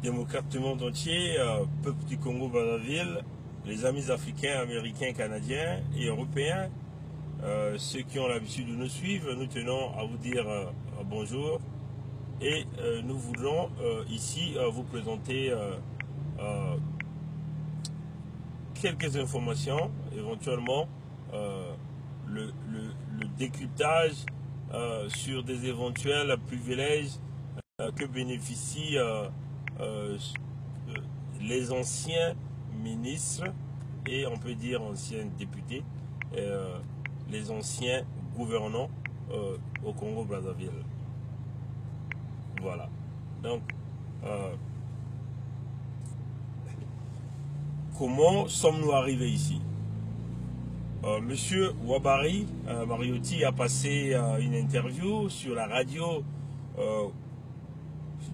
démocrates du monde entier, peuple du Congo-Brazzaville, les amis africains, américains, canadiens et européens, ceux qui ont l'habitude de nous suivre, nous tenons à vous dire bonjour et nous voulons ici vous présenter quelques informations, éventuellement le décryptage sur des éventuels privilèges que bénéficient les anciens ministres et on peut dire anciens députés, les anciens gouvernants au Congo-Brazzaville. Voilà. Donc, comment sommes-nous arrivés ici? Monsieur Wabari Mariotti a passé une interview sur la radio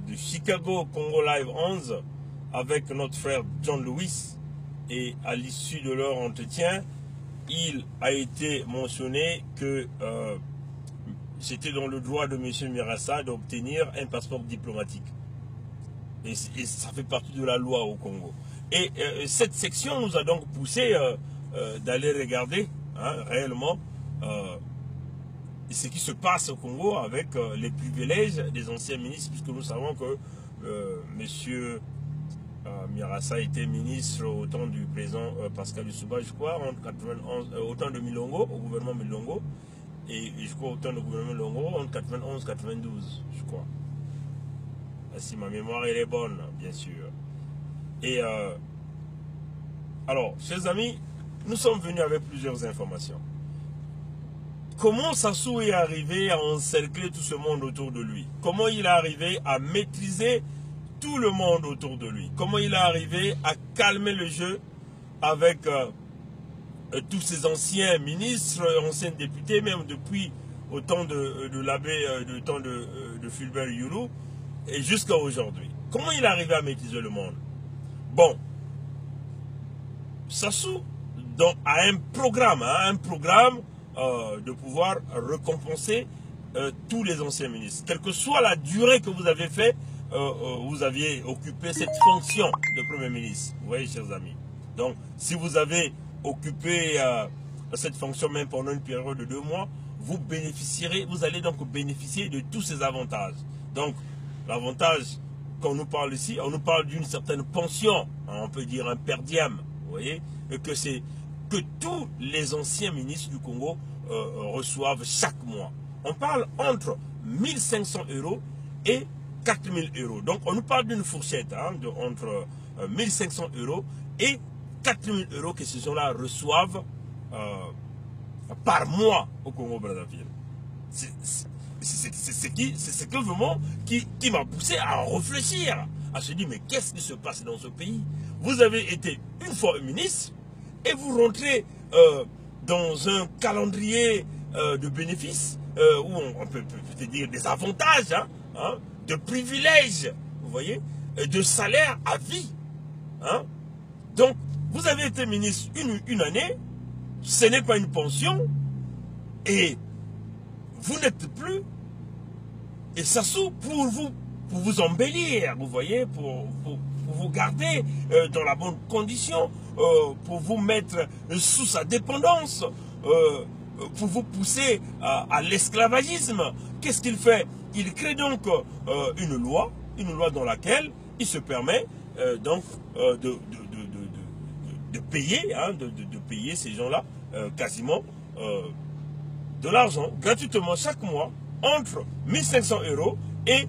de Chicago Congo Live 11 avec notre frère John Lewis, et à l'issue de leur entretien, il a été mentionné que c'était dans le droit de M. Mirassa d'obtenir un passeport diplomatique. Et ça fait partie de la loi au Congo. Et cette section nous a donc poussé d'aller regarder réellement ce qui se passe au Congo avec les privilèges des anciens ministres, puisque nous savons que M. Mirassa était ministre au temps du président Pascal Lissouba, je crois, en 91, au temps de Milongo, au gouvernement Milongo, et je crois au temps du gouvernement Milongo, en 91-92, je crois. Si ma mémoire elle est bonne, bien sûr. Et alors, chers amis, nous sommes venus avec plusieurs informations. Comment Sassou est arrivé à encercler tout ce monde autour de lui? Comment il est arrivé à maîtriser tout le monde autour de lui? Comment il est arrivé à calmer le jeu avec tous ces anciens ministres, anciens députés, même depuis au temps de l'abbé, du temps de Fulbert Yulu, et jusqu'à aujourd'hui? Comment il est arrivé à maîtriser le monde? Bon, Sassou a un programme, de pouvoir récompenser tous les anciens ministres. Quelle que soit la durée que vous avez fait, vous aviez occupé cette fonction de Premier ministre. Vous voyez, chers amis. Donc, si vous avez occupé cette fonction même pendant une période de 2 mois, vous allez donc bénéficier de tous ces avantages. Donc, l'avantage qu'on nous parle ici, on nous parle d'une certaine pension, on peut dire un per diem, vous voyez, et que c'est que tous les anciens ministres du Congo reçoivent chaque mois. On parle entre 1500 € et 4000 €. Donc on nous parle d'une fourchette entre 1500 € et 4000 € que ces gens-là reçoivent par mois au Congo-Brazzaville. C'est ce que vraiment qui m'a poussé à réfléchir, à se dire mais qu'est-ce qui se passe dans ce pays? Vous avez été une fois ministre et vous rentrez dans un calendrier de bénéfices où on peut peut dire des avantages, de privilèges, vous voyez, de salaire à vie. Donc, vous avez été ministre une année, ce n'est pas une pension, et vous n'êtes plus, et Sassou pour vous embellir, vous voyez, pour vous garder dans la bonne condition, pour vous mettre sous sa dépendance, pour vous pousser à l'esclavagisme. Qu'est-ce qu'il fait? Il crée donc une loi dans laquelle il se permet donc de payer, de payer ces gens-là quasiment de l'argent gratuitement chaque mois entre 1500 € et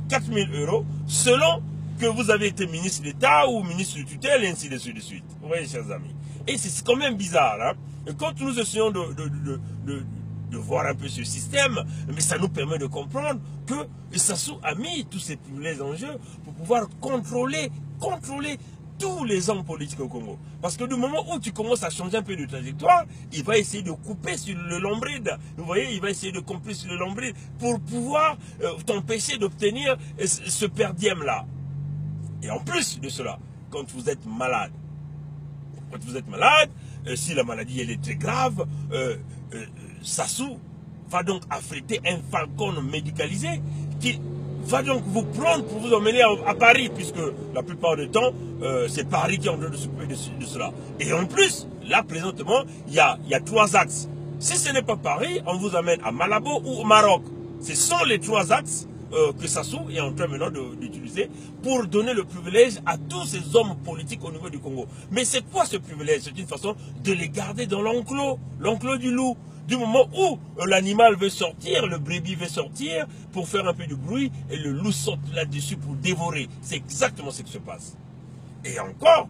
4000 € selon que vous avez été ministre d'État ou ministre de tutelle et ainsi de suite. Vous voyez, chers amis. Et c'est quand même bizarre. Et quand nous essayons de voir un peu ce système, mais ça nous permet de comprendre que Sassou a mis tous ces privilèges en jeu pour pouvoir contrôler tous les hommes politiques au Congo. Parce que du moment où tu commences à changer un peu de trajectoire, il va essayer de couper sur le lombride. Vous voyez, il va essayer de couper sur le lombride pour pouvoir t'empêcher d'obtenir ce per diem-là. Et en plus de cela, quand vous êtes malade, si la maladie elle est très grave, Sassou va donc affréter un falcon médicalisé qui va donc vous prendre pour vous emmener à Paris, puisque la plupart du temps, c'est Paris qui est en train de s'occuper de cela. Et en plus, là, présentement, il y a 3 axes. Si ce n'est pas Paris, on vous amène à Malabo ou au Maroc. Ce sont les 3 axes que Sassou est en train maintenant d'utiliser pour donner le privilège à tous ces hommes politiques au niveau du Congo. Mais c'est quoi ce privilège? C'est une façon de les garder dans l'enclos du loup. Du moment où l'animal veut sortir, le brebis veut sortir pour faire un peu de bruit et le loup saute là-dessus pour dévorer. C'est exactement ce qui se passe. Et encore,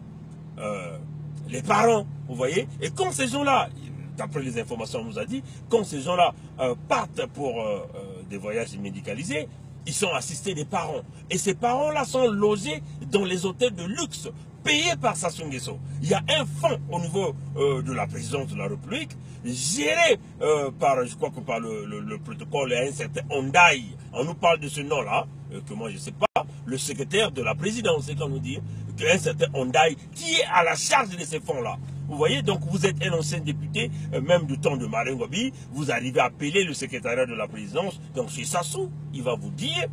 les parents, vous voyez, et quand ces gens-là, d'après les informations on nous a dit, quand ces gens-là partent pour des voyages médicalisés, ils sont assistés des parents. Et ces parents-là sont logés dans les hôtels de luxe, payés par Sassou Nguesso. Il y a un fonds au niveau de la présidence de la République, géré par, je crois que par le protocole et un certain Ondaï. On nous parle de ce nom-là, que moi je ne sais pas, le secrétaire de la présidence, c'est qu'on nous dit, qu'un certain Ondaï qui est à la charge de ces fonds-là. Vous voyez, donc vous êtes un ancien député, même du temps de Marin Gobi, vous arrivez à appeler le secrétariat de la présidence, donc c'est Sassou, il va vous dire,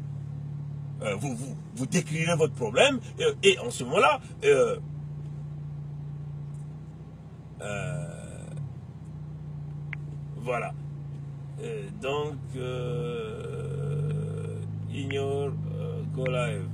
vous décrirez votre problème, et en ce moment-là, voilà. Donc, ignore go live.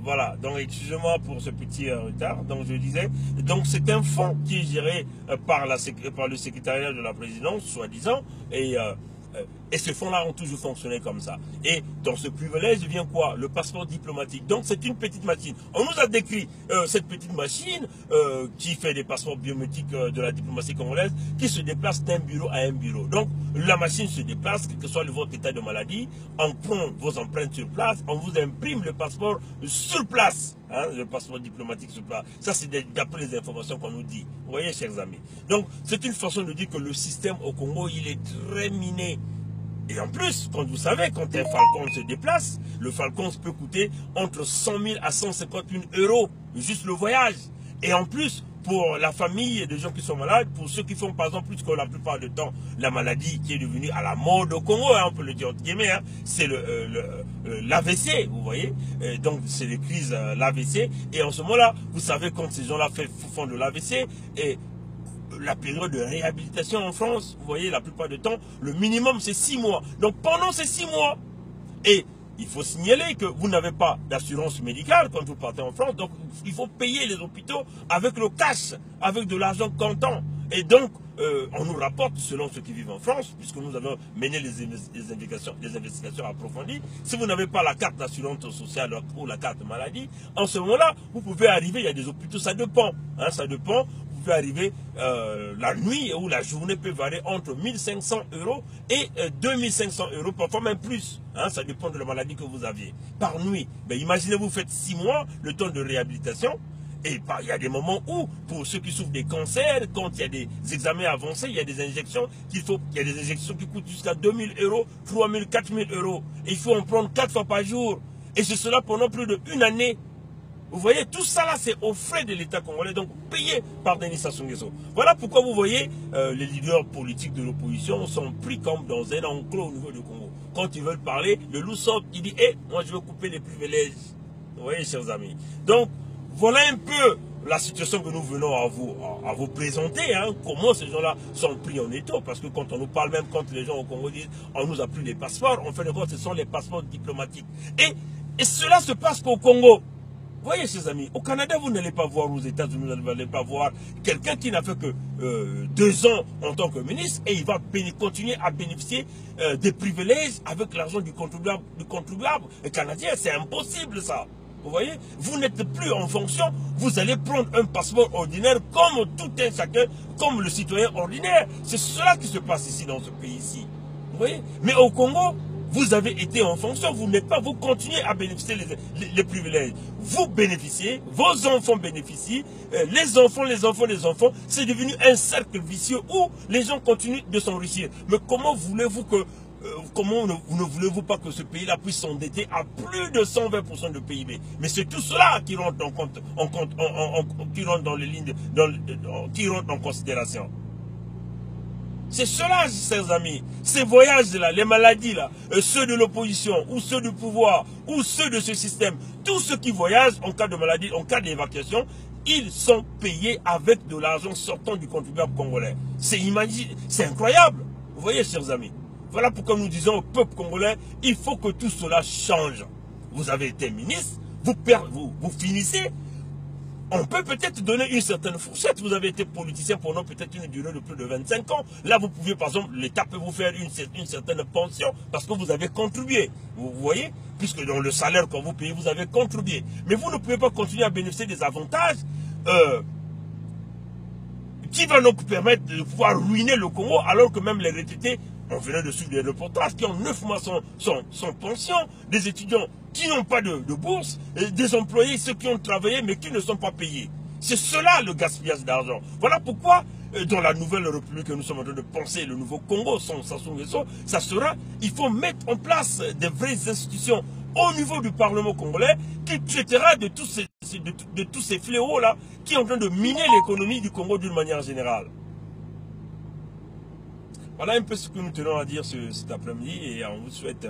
Voilà. Donc, excusez-moi pour ce petit retard. Donc, je disais, donc c'est un fonds qui est géré par le secrétariat de la présidence, soi-disant, et ces fonds-là ont toujours fonctionné comme ça. Et dans ce privilège vient quoi? Le passeport diplomatique. Donc c'est une petite machine. On nous a décrit cette petite machine qui fait des passeports biométriques de la diplomatie congolaise, qui se déplace d'un bureau à un bureau. Donc la machine se déplace, quel que soit votre état de maladie, on prend vos empreintes sur place, on vous imprime le passeport sur place. Hein, le passeport diplomatique sur place. Ça, c'est d'après les informations qu'on nous dit. Vous voyez, chers amis. Donc, c'est une façon de dire que le système au Congo, il est très miné. Et en plus, quand vous savez, quand un Falcon se déplace, le Falcon peut coûter entre 100 000 à 150 000 euros, juste le voyage. Et en plus, pour la famille des gens qui sont malades, pour ceux qui font par exemple plus que la plupart du temps la maladie qui est devenue à la mode au Congo, hein, on peut le dire entre guillemets, hein, c'est l'AVC, vous voyez, donc c'est les crises l'AVC, et en ce moment-là, vous savez quand ces gens-là font de l'AVC, et la période de réhabilitation en France, vous voyez, la plupart du temps, le minimum c'est 6 mois. Donc pendant ces 6 mois, et il faut signaler que vous n'avez pas d'assurance médicale quand vous partez en France, donc il faut payer les hôpitaux avec le cash, avec de l'argent comptant. Et donc, on nous rapporte, selon ceux qui vivent en France, puisque nous avons mené les investigations approfondies, si vous n'avez pas la carte d'assurance sociale ou la carte maladie, en ce moment-là, vous pouvez arriver, il y a des hôpitaux, ça dépend, hein, ça dépend. Vous pouvez arriver la nuit ou la journée peut varier entre 1 500 euros et 2 500 euros, parfois même plus. Hein, ça dépend de la maladie que vous aviez. Par nuit, ben, imaginez vous faites 6 mois, le temps de réhabilitation. Et il y a des moments où, pour ceux qui souffrent des cancers, quand il y a des examens avancés, il y a des injections il y a des injections qui coûtent jusqu'à 2 000 euros, 3 000, 4 000 euros. Et il faut en prendre 4 fois par jour. Et c'est cela pendant plus d'1 année. Vous voyez, tout ça là, c'est aux frais de l'État congolais, donc payé par Denis Sassou Nguesso. Voilà pourquoi vous voyez, les leaders politiques de l'opposition sont pris comme dans un enclos au niveau du Congo. Quand ils veulent parler, le loup sort, il dit, moi je veux couper les privilèges. Vous voyez, chers amis. Donc, voilà un peu la situation que nous venons à vous présenter, hein, comment ces gens-là sont pris en étau, parce que quand on nous parle, même quand les gens au Congo disent, on nous a pris les passeports, en fait de compte, ce sont les passeports diplomatiques. Et cela se passe qu'au Congo. Vous voyez, chers amis, au Canada, vous n'allez pas voir, aux États-Unis, vous n'allez pas voir quelqu'un qui n'a fait que 2 ans en tant que ministre et il va continuer à bénéficier des privilèges avec l'argent du contribuable canadien. C'est impossible, ça. Vous voyez, vous n'êtes plus en fonction, vous allez prendre un passeport ordinaire comme tout un chacun, comme le citoyen ordinaire. C'est cela qui se passe ici, dans ce pays-ci. Vous voyez, mais au Congo, vous avez été en fonction, vous n'êtes pas, vous continuez à bénéficier les privilèges. Vous bénéficiez, vos enfants bénéficient, les enfants, c'est devenu un cercle vicieux où les gens continuent de s'enrichir. Mais comment voulez-vous que, ne voulez-vous pas que ce pays-là puisse s'endetter à plus de 120% de PIB? Mais c'est tout cela qui rentre en compte, qui rentre dans les lignes, qui rentre en considération. C'est cela, chers amis. Ces voyages-là, les maladies-là, ceux de l'opposition, ou ceux du pouvoir, ou ceux de ce système, tous ceux qui voyagent en cas de maladie, en cas d'évacuation, ils sont payés avec de l'argent sortant du contribuable congolais. C'est incroyable. Vous voyez, chers amis. Voilà pourquoi nous disons au peuple congolais, il faut que tout cela change. Vous avez été ministre, vous finissez. On peut peut-être donner une certaine fourchette. Vous avez été politicien pendant peut-être une durée de plus de 25 ans. Là, vous pouvez, par exemple, l'État peut vous faire une certaine pension parce que vous avez contribué. Vous voyez? Puisque dans le salaire qu'on vous paye, vous avez contribué. Mais vous ne pouvez pas continuer à bénéficier des avantages qui vont donc permettre de pouvoir ruiner le Congo, alors que même les retraités, on venait de suivre des reportages, qui ont 9 mois sans pension, des étudiants qui n'ont pas de bourse, et des employés, ceux qui ont travaillé mais qui ne sont pas payés. C'est cela le gaspillage d'argent. Voilà pourquoi, dans la nouvelle République que nous sommes en train de penser, le nouveau Congo, ça sera, il faut mettre en place des vraies institutions au niveau du Parlement congolais qui traitera de tous ces fléaux-là qui sont en train de miner l'économie du Congo d'une manière générale. Voilà un peu ce que nous tenons à dire cet après-midi et on vous souhaite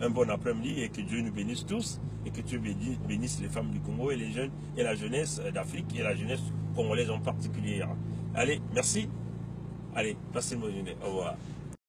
un bon après-midi et que Dieu nous bénisse tous et que Dieu bénisse les femmes du Congo et les jeunes et la jeunesse d'Afrique et la jeunesse congolaise en particulier. Allez, merci. Allez, passez une bonne journée. Au revoir.